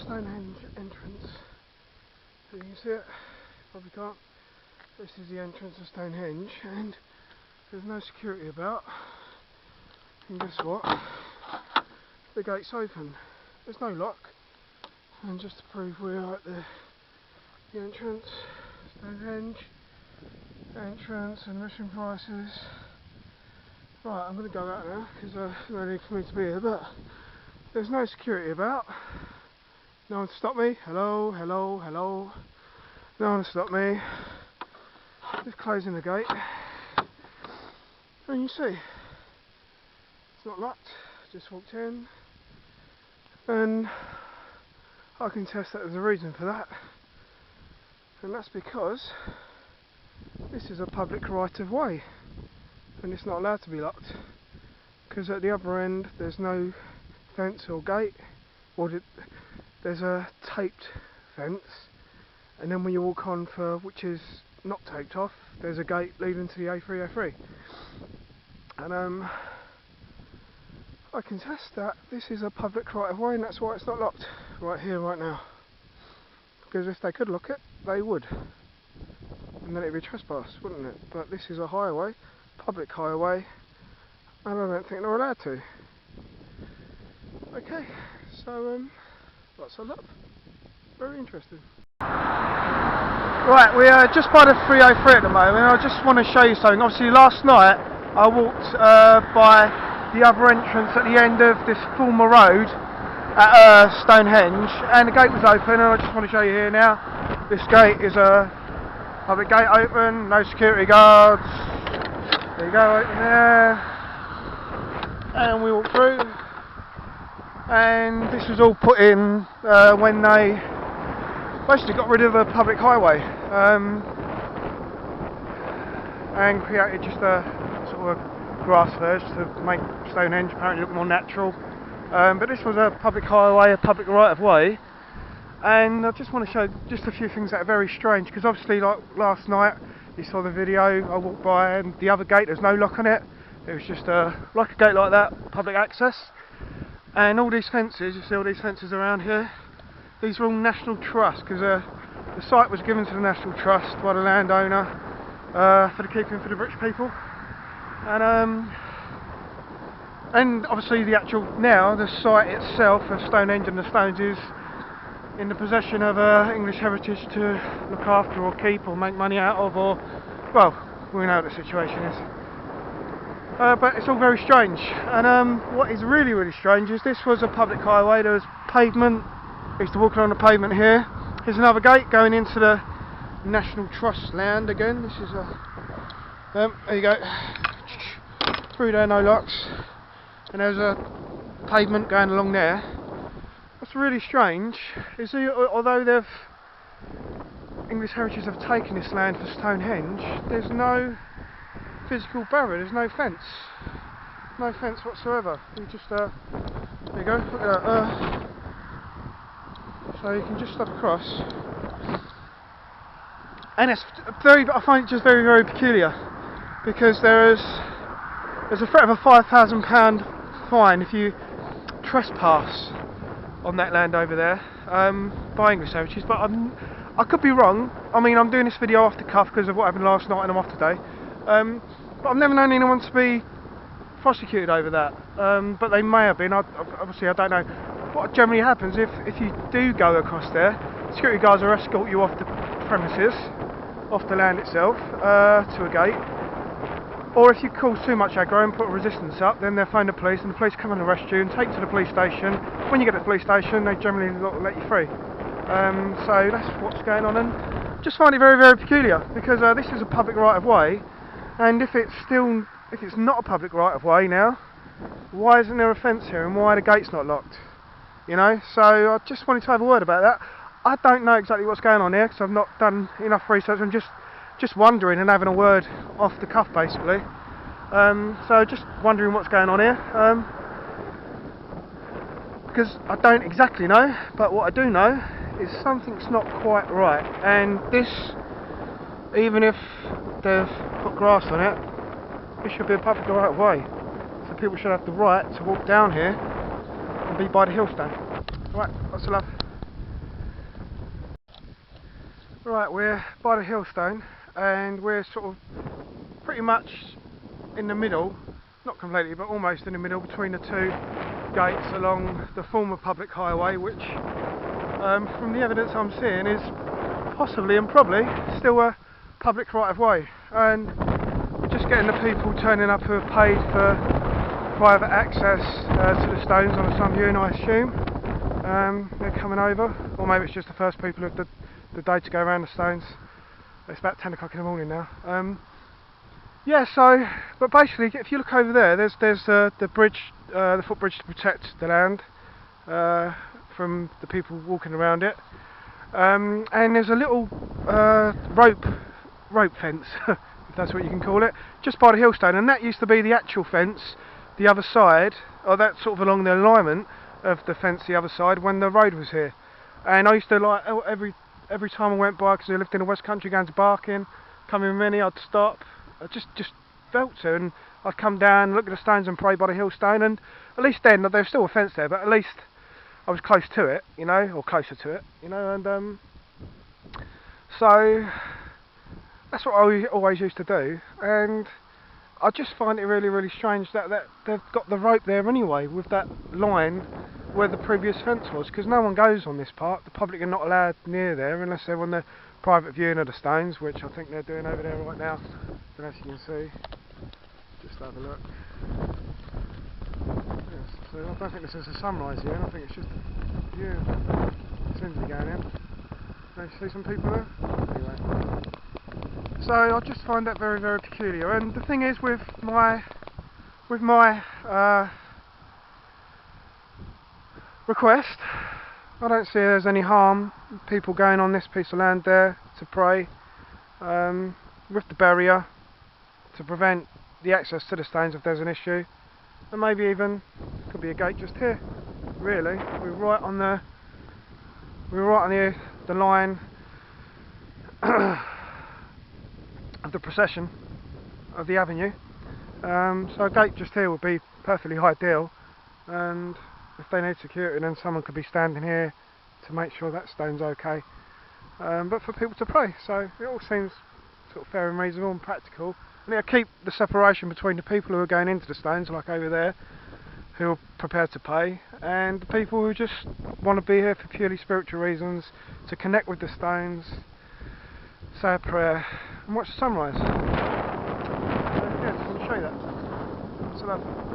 Stonehenge entrance. So you can see it, probably can't. This is the entrance of Stonehenge, and there's no security about. And guess what? The gate's open. There's no lock. And just to prove we're at the entrance, Stonehenge, entrance, admission prices. Right, I'm going to go out now because there's no need for me to be here, but there's no security about. No one to stop me. Hello, hello, hello. No one to stop me. Just closing the gate. And you see, it's not locked. Just walked in. And I can test that there's a reason for that. And that's because this is a public right of way. And it's not allowed to be locked. Because at the other end there's no fence or gate. Or there's a taped fence, and then when you walk on for which is not taped off, there's a gate leading to the A303. And I can test that this is a public right of way, and that's why it's not locked right here, right now. Because if they could lock it, they would, and then it'd be trespass, wouldn't it? But this is a highway, public highway, and I don't think they're allowed to. Okay, so lots of luck. Very interesting. Right, we are just by the 303 at the moment. I just want to show you something. Obviously last night I walked by the other entrance at the end of this former road at Stonehenge, and the gate was open, and I just want to show you here now. This gate is a public gate, open, no security guards. There you go, open there. And we walk through. And this was all put in when they basically got rid of a public highway and created just a sort of a grass verge to make Stonehenge apparently look more natural. But this was a public highway, a public right of way, and I just want to show just a few things that are very strange, because obviously like last night you saw the video, I walked by and the other gate, there's no lock on it. It was just like a gate like that, public access. And all these fences, you see all these fences around here, these are all National Trust, because the site was given to the National Trust by the landowner for the keeping for the rich people. And obviously the site itself of Stonehenge and the Stones is in the possession of English Heritage to look after or keep or make money out of, or, well, we know what the situation is. But it's all very strange, and what is really, really strange is this was a public highway. There was pavement. I used to walk along the pavement here. Here's another gate going into the National Trust land again. This is there you go. Through there, no locks, and there's a pavement going along there. What's really strange is although English Heritage have taken this land for Stonehenge, there's no physical barrier, there's no fence. No fence whatsoever. You just, there you go, look at that. So you can just step across. And it's I find it just very, very peculiar, because there's a threat of a £5,000 fine if you trespass on that land over there by English Heritage, but I could be wrong. I mean, I'm doing this video off the cuff because of what happened last night and I'm off today. But I've never known anyone to be prosecuted over that, but they may have been. Obviously I don't know. What generally happens if you do go across there, security guards will escort you off the premises, off the land itself, to a gate, or if you cause too much aggro and put a resistance up, then they'll phone the police, and the police come and arrest you and take you to the police station. When you get to the police station, they generally let you free. So that's what's going on, and just find it very, very peculiar, because this is a public right of way. And if it's not a public right of way now, why isn't there a fence here, and why are the gates not locked? You know, so I just wanted to have a word about that. I don't know exactly what's going on here because I've not done enough research. I'm just wondering and having a word off the cuff basically. So just wondering what's going on here. Because I don't exactly know, but what I do know is something's not quite right. And this, even if they've put grass on it, it should be a public right of way. So people should have the right to walk down here and be by the hill stand. Right, lots of love. Right, we're by the Hillstone and we're sort of pretty much in the middle, not completely but almost in the middle between the two gates along the former public highway, which from the evidence I'm seeing is possibly and probably still a public right of way, and we're just getting the people turning up who have paid for private access to the stones on a Sunday, I assume. They're coming over, or maybe it's just the first people of the day to go around the stones. It's about 10 o'clock in the morning now. Yeah, so, but basically, if you look over there, there's the bridge, the footbridge to protect the land from the people walking around it, and there's a little rope fence, if that's what you can call it, just by the Hillstone, and that used to be the actual fence, the other side, or that sort of along the alignment of the fence the other side when the road was here. And I used to, like, every time I went by, because I lived in the West Country going to Barking, coming with Minnie, I'd stop. I just felt to, and I'd come down, look at the stones and pray by the Hillstone, and at least then, there was still a fence there, but at least I was close to it, you know, or closer to it, you know, and so that's what I always used to do, and I just find it really, really strange that they've got the rope there anyway, with that line where the previous fence was, because no one goes on this part. The public are not allowed near there unless they're on the private viewing of the stones, which I think they're doing over there right now. And as you can see, just have a look. Yes, so I don't think this is a sunrise here, I think it's just a view. It seems to be going in. Can you see some people there? Anyway. So I just find that very, very peculiar. And the thing is, with my request, I don't see there's any harm people going on this piece of land there to pray, with the barrier to prevent the access to the stones if there's an issue, and maybe even could be a gate just here. Really, we're right on the line of the procession of the avenue, so a gate just here would be perfectly ideal, and if they need security then someone could be standing here to make sure that stone's okay, but for people to pray, so it all seems sort of fair and reasonable and practical, and it'll keep the separation between the people who are going into the stones, like over there, who are prepared to pay, and the people who just want to be here for purely spiritual reasons, to connect with the stones, say a prayer and watch the sunrise. So yeah, just want to show you that. So lovely.